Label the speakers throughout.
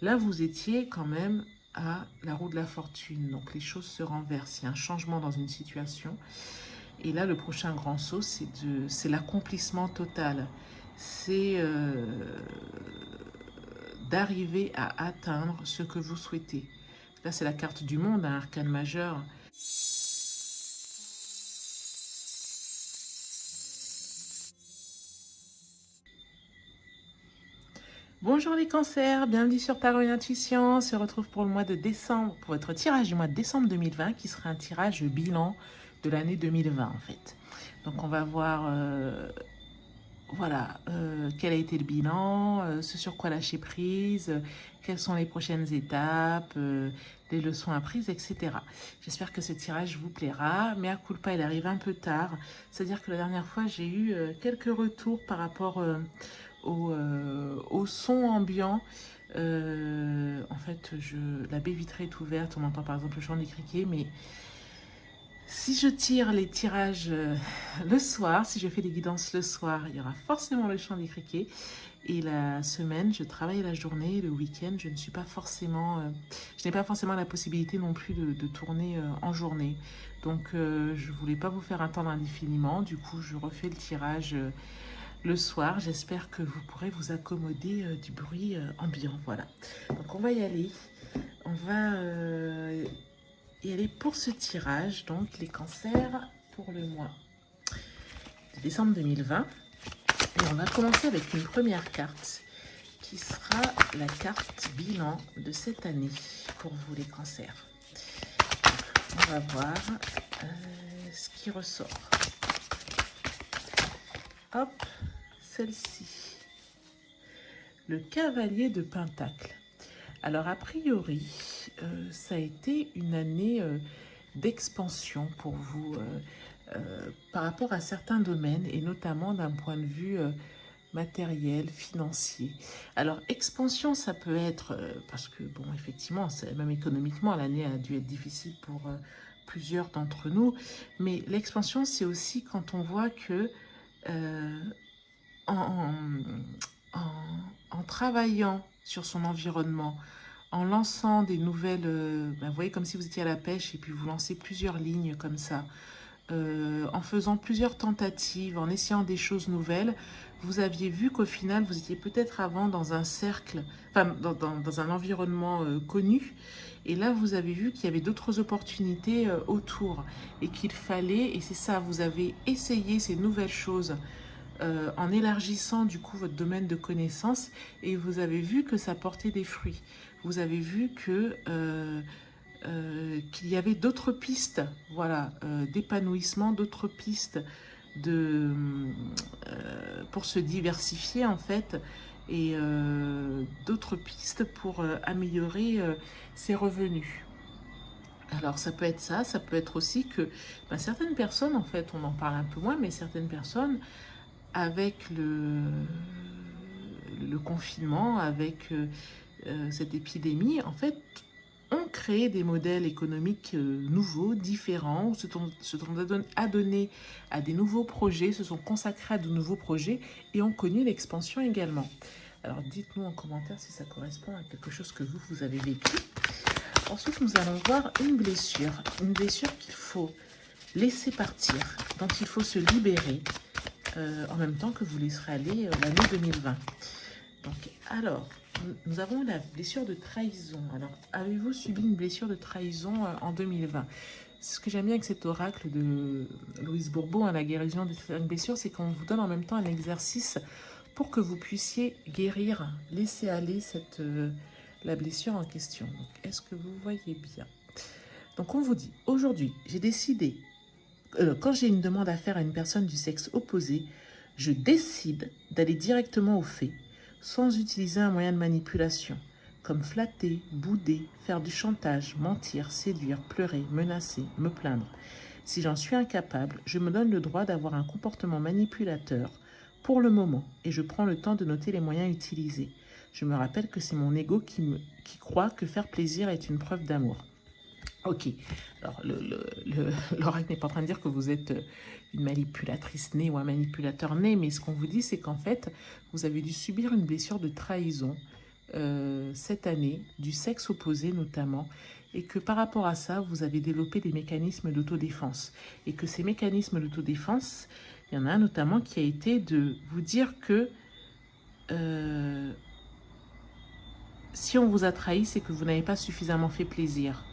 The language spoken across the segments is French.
Speaker 1: Là, vous étiez quand même à la roue de la fortune. Donc, les choses se renversent. Il y a un changement dans une situation. Et là, le prochain grand saut, c'est l'accomplissement total. C'est d'arriver à atteindre ce que vous souhaitez. Là, c'est la carte du monde, un arcane majeur. Bonjour les cancers, bienvenue sur Tarot et Intuition. On se retrouve pour le mois de décembre, pour votre tirage du mois de décembre 2020, qui sera un tirage bilan de l'année 2020 en fait. Donc on va voir voilà, quel a été le bilan, ce sur quoi lâcher prise, quelles sont les prochaines étapes, les leçons apprises, etc. J'espère que ce tirage vous plaira. Mais à culpa, il arrive un peu tard. C'est-à-dire que la dernière fois, j'ai eu quelques retours par rapport au son ambiant. En fait, la baie vitrée est ouverte, on entend par exemple le chant des criquets, mais si je tire les tirages le soir, si je fais des guidances le soir, il y aura forcément le chant des criquets. Et la semaine, je travaille la journée, le week-end, je n'ai pas forcément la possibilité non plus de tourner en journée. Donc, je voulais pas vous faire attendre indéfiniment. Du coup, je refais le tirage le soir. J'espère que vous pourrez vous accommoder du bruit ambiant. Voilà. Donc, on va y aller. On va y aller pour ce tirage. Donc, les cancers pour le mois de décembre 2020. Et on va commencer avec une première carte qui sera la carte bilan de cette année pour vous les cancers. On va voir ce qui ressort. Hop, celle-ci. Le cavalier de Pentacle. Alors a priori, ça a été une année d'expansion pour vous par rapport à certains domaines et notamment d'un point de vue matériel, financier. Alors expansion, ça peut être parce que bon, effectivement, même économiquement, l'année a dû être difficile pour plusieurs d'entre nous, mais l'expansion, c'est aussi quand on voit que en, en, en travaillant sur son environnement, en lançant des nouvelles, vous voyez comme si vous étiez à la pêche et puis vous lancez plusieurs lignes comme ça, en faisant plusieurs tentatives, en essayant des choses nouvelles, vous aviez vu qu'au final, vous étiez peut-être avant dans un cercle, enfin dans un environnement connu, et là, vous avez vu qu'il y avait d'autres opportunités autour, et qu'il fallait, et c'est ça, vous avez essayé ces nouvelles choses en élargissant du coup votre domaine de connaissances, et vous avez vu que ça portait des fruits. Vous avez vu que qu'il y avait d'autres pistes, voilà, d'épanouissement, d'autres pistes pour se diversifier en fait, et d'autres pistes pour améliorer ses revenus. Alors ça peut être ça, ça peut être aussi que certaines personnes, en fait, on en parle un peu moins, mais certaines personnes, avec le confinement, avec cette épidémie, en fait, ont créé des modèles économiques nouveaux, différents, se sont adonnés à des nouveaux projets, se sont consacrés à de nouveaux projets et ont connu l'expansion également. Alors dites-nous en commentaire si ça correspond à quelque chose que vous avez vécu. Ensuite, nous allons voir une blessure qu'il faut laisser partir, dont il faut se libérer en même temps que vous laisserez aller l'année 2020. Donc, alors, nous avons la blessure de trahison. Alors, avez-vous subi une blessure de trahison en 2020? Ce que j'aime bien avec cet oracle de Louise Bourbeau, la guérison des blessures, c'est qu'on vous donne en même temps un exercice pour que vous puissiez guérir, laisser aller la blessure en question. Est-ce que vous voyez bien? Donc, on vous dit, aujourd'hui, j'ai décidé, quand j'ai une demande à faire à une personne du sexe opposé, je décide d'aller directement au fait, sans utiliser un moyen de manipulation, comme flatter, bouder, faire du chantage, mentir, séduire, pleurer, menacer, me plaindre. Si j'en suis incapable, je me donne le droit d'avoir un comportement manipulateur pour le moment et je prends le temps de noter les moyens utilisés. Je me rappelle que c'est mon ego qui croit que faire plaisir est une preuve d'amour. Ok, alors l'oracle n'est pas en train de dire que vous êtes une manipulatrice née ou un manipulateur né, mais ce qu'on vous dit, c'est qu'en fait, vous avez dû subir une blessure de trahison cette année, du sexe opposé notamment, et que par rapport à ça, vous avez développé des mécanismes d'autodéfense. Et que ces mécanismes d'autodéfense, il y en a un notamment qui a été de vous dire que si on vous a trahi, c'est que vous n'avez pas suffisamment fait plaisir.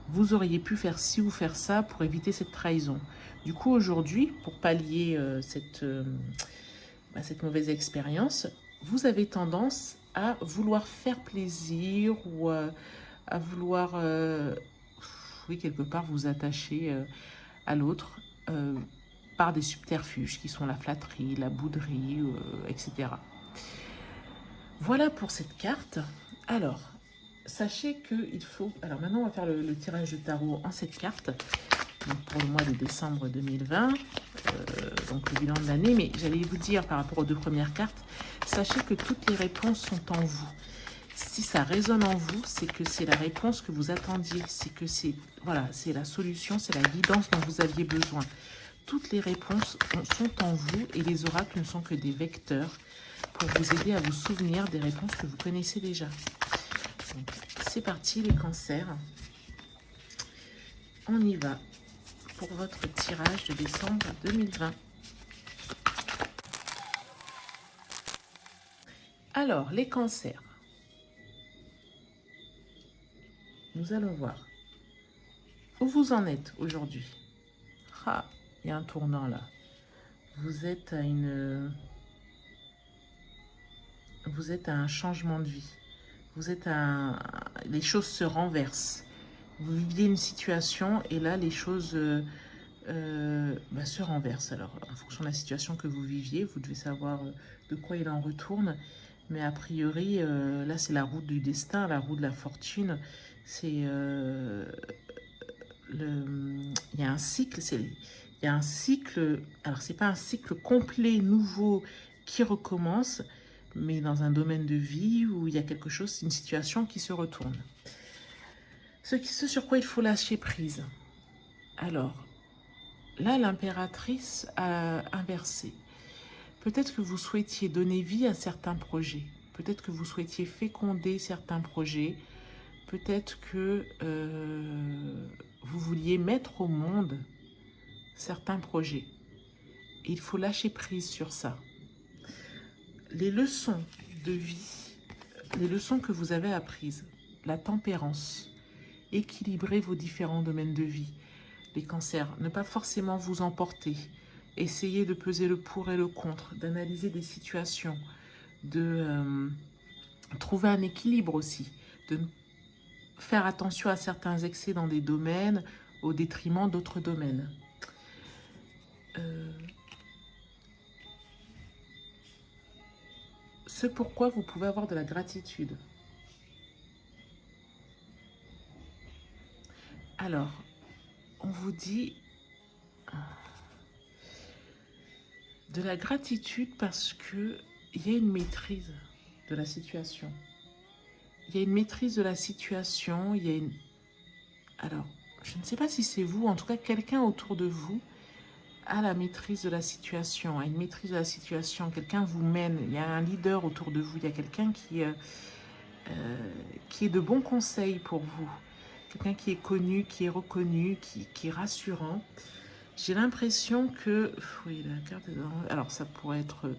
Speaker 1: Vous auriez pu faire ci ou faire ça pour éviter cette trahison. Du coup, aujourd'hui, pour pallier cette mauvaise expérience, vous avez tendance à vouloir faire plaisir ou à vouloir, oui, quelque part, vous attacher à l'autre par des subterfuges qui sont la flatterie, la bouderie, etc. Voilà pour cette carte. Alors, sachez qu'il faut... Alors maintenant, on va faire le tirage de tarot en cette carte. Donc pour le mois de décembre 2020, donc le bilan de l'année. Mais j'allais vous dire par rapport aux deux premières cartes, sachez que toutes les réponses sont en vous. Si ça résonne en vous, c'est que c'est la réponse que vous attendiez. C'est que c'est voilà, c'est la solution, c'est la guidance dont vous aviez besoin. Toutes les réponses sont en vous et les oracles ne sont que des vecteurs pour vous aider à vous souvenir des réponses que vous connaissez déjà. C'est parti les cancers. On y va pour votre tirage de décembre 2020. Alors, les cancers. Nous allons voir où vous en êtes aujourd'hui. Ah, il y a un tournant là. Vous êtes à un changement de vie. Les choses se renversent. Vous viviez une situation et là, les choses se renversent. Alors, en fonction de la situation que vous viviez, vous devez savoir de quoi il en retourne. Mais a priori, là, c'est la roue du destin, la roue de la fortune. Il y a un cycle. Il y a un cycle. Alors, c'est pas un cycle complet, nouveau, qui recommence, mais dans un domaine de vie où il y a quelque chose, une situation qui se retourne. Ce sur quoi il faut lâcher prise. Alors, là, l'impératrice a inversé. Peut-être que vous souhaitiez donner vie à certains projets. Peut-être que vous souhaitiez féconder certains projets. Peut-être que vous vouliez mettre au monde certains projets. Et il faut lâcher prise sur ça. Les leçons de vie, les leçons que vous avez apprises, la tempérance, équilibrer vos différents domaines de vie. Les cancers, ne pas forcément vous emporter. Essayez de peser le pour et le contre, d'analyser des situations, de trouver un équilibre aussi, de faire attention à certains excès dans des domaines au détriment d'autres domaines. Ce pourquoi vous pouvez avoir de la gratitude. Alors, on vous dit de la gratitude parce que il y a une maîtrise de la situation. Il y a une maîtrise de la situation, il y a une... Alors, je ne sais pas si c'est vous, en tout cas quelqu'un autour de vous a la maîtrise de la situation, a une maîtrise de la situation, quelqu'un vous mène, il y a un leader autour de vous, il y a quelqu'un qui est de bons conseils pour vous, quelqu'un qui est connu, qui est reconnu, qui est rassurant. J'ai l'impression que... Oui, la carte est dans... Alors, ça pourrait être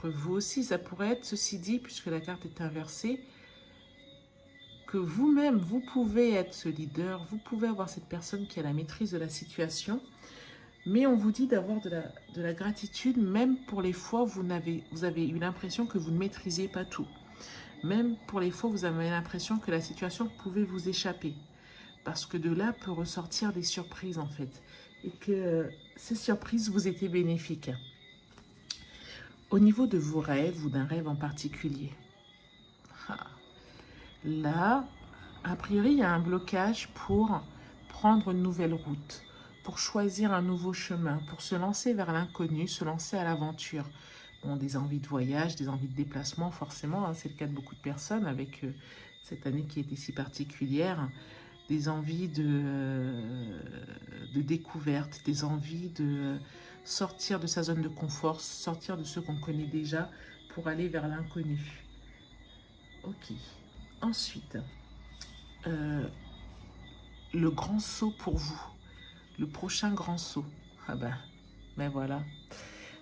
Speaker 1: vous aussi, ça pourrait être, ceci dit, puisque la carte est inversée, que vous-même, vous pouvez être ce leader, vous pouvez avoir cette personne qui a la maîtrise de la situation, mais on vous dit d'avoir de la gratitude, même pour les fois où vous avez eu l'impression que vous ne maîtrisiez pas tout. Même pour les fois où vous avez l'impression que la situation pouvait vous échapper. Parce que de là peut ressortir des surprises, en fait. Et que ces surprises vous étaient bénéfiques. Au niveau de vos rêves ou d'un rêve en particulier. Là, a priori, il y a un blocage pour prendre une nouvelle route, pour choisir un nouveau chemin, pour se lancer vers l'inconnu, se lancer à l'aventure. Bon, des envies de voyage, des envies de déplacement, forcément, hein, c'est le cas de beaucoup de personnes avec cette année qui était si particulière, des envies de découverte, des envies de sortir de sa zone de confort, sortir de ce qu'on connaît déjà pour aller vers l'inconnu. Ok. Ensuite, le grand saut pour vous. Le prochain grand saut. Ah ben voilà.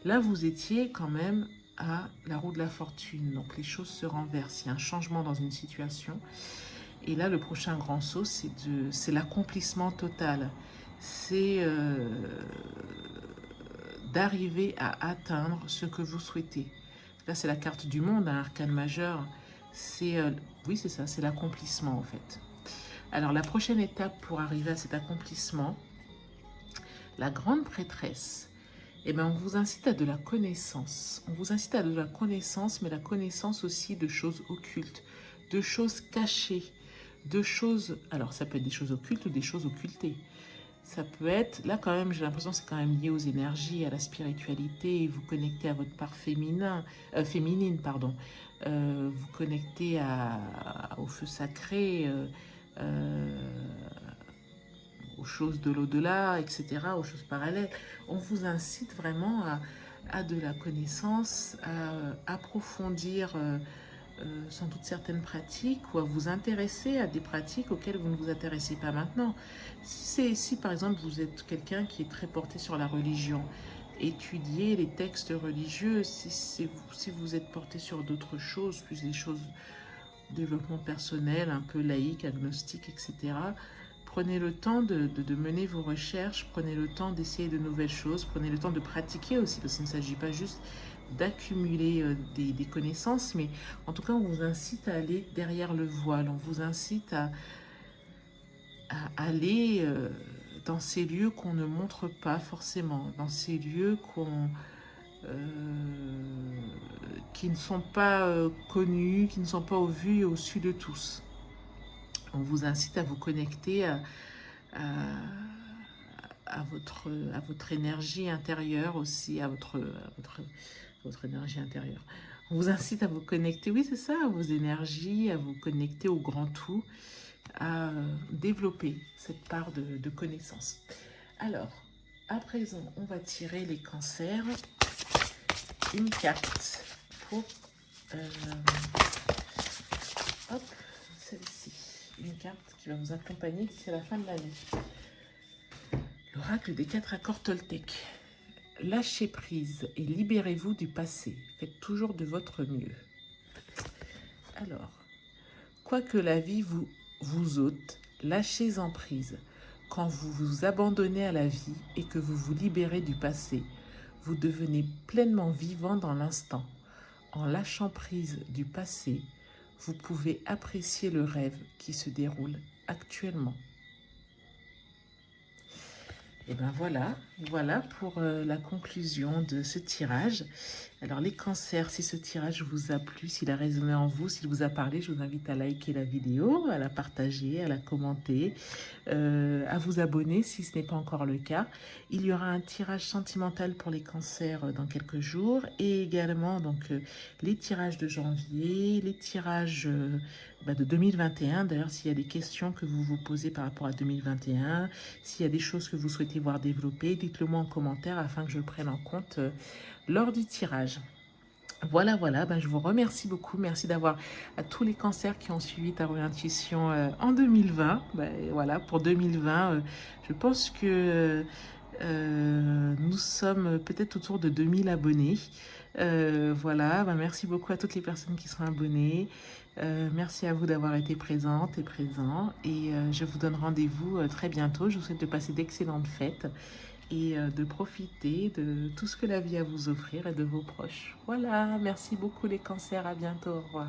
Speaker 1: Là, vous étiez quand même à la roue de la fortune. Donc, les choses se renversent. Il y a un changement dans une situation. Et là, le prochain grand saut, c'est l'accomplissement total. C'est d'arriver à atteindre ce que vous souhaitez. Là, c'est la carte du monde, un arcane majeur. Oui, c'est ça, c'est l'accomplissement en fait. Alors, la prochaine étape pour arriver à cet accomplissement, la grande prêtresse, eh bien, on vous incite à de la connaissance. On vous incite à de la connaissance, mais la connaissance aussi de choses occultes, de choses cachées, de choses... Alors, ça peut être des choses occultes ou des choses occultées. Ça peut être... Là, quand même, j'ai l'impression que c'est quand même lié aux énergies, à la spiritualité. Vous connectez à votre part féminine, pardon. Vous connectez au feu sacré, aux choses de l'au-delà, etc., aux choses parallèles. On vous incite vraiment à de la connaissance, à approfondir sans doute certaines pratiques ou à vous intéresser à des pratiques auxquelles vous ne vous intéressez pas maintenant. Si par exemple vous êtes quelqu'un qui est très porté sur la religion, étudiez les textes religieux. Si vous êtes porté sur d'autres choses, plus des choses développement personnel, un peu laïque, agnostique, etc., prenez le temps de mener vos recherches, prenez le temps d'essayer de nouvelles choses, prenez le temps de pratiquer aussi, parce qu'il ne s'agit pas juste d'accumuler des connaissances, mais en tout cas, on vous incite à aller derrière le voile, on vous incite à aller dans ces lieux qu'on ne montre pas forcément, dans ces lieux qui ne sont pas connus, qui ne sont pas au vu et au su de tous. On vous incite à vous connecter à votre énergie intérieure aussi, à votre énergie intérieure. On vous incite à vous connecter, oui c'est ça, à vos énergies, à vous connecter au grand tout, à développer cette part de connaissance. Alors, à présent, on va tirer les cancers. Une carte pour... hop, celle-ci. Une carte qui va vous accompagner d'ici la fin de l'année. L'oracle des 4 accords Toltec. Lâchez prise et libérez-vous du passé. Faites toujours de votre mieux. Alors, quoi que la vie vous ôte, lâchez en prise. Quand vous vous abandonnez à la vie et que vous vous libérez du passé, vous devenez pleinement vivant dans l'instant. En lâchant prise du passé, vous pouvez apprécier le rêve qui se déroule actuellement. Et bien voilà pour la conclusion de ce tirage. Alors les cancers, si ce tirage vous a plu, s'il a résonné en vous, s'il vous a parlé, je vous invite à liker la vidéo, à la partager, à la commenter, à vous abonner si ce n'est pas encore le cas. Il y aura un tirage sentimental pour les cancers dans quelques jours et également donc les tirages de janvier, les tirages de 2021. D'ailleurs, s'il y a des questions que vous vous posez par rapport à 2021, s'il y a des choses que vous souhaitez voir développer, dites-le moi en commentaire afin que je le prenne en compte lors du tirage. Voilà, je vous remercie beaucoup. Merci d'avoir à tous les cancers qui ont suivi Tarot Intuition en 2020. Voilà, pour 2020, je pense que nous sommes peut-être autour de 2000 abonnés. Voilà, merci beaucoup à toutes les personnes qui sont abonnées. Merci à vous d'avoir été présentes et présents. Et je vous donne rendez-vous très bientôt. Je vous souhaite de passer d'excellentes fêtes et de profiter de tout ce que la vie a à vous offrir et de vos proches. Voilà, merci beaucoup les cancers, à bientôt, au revoir.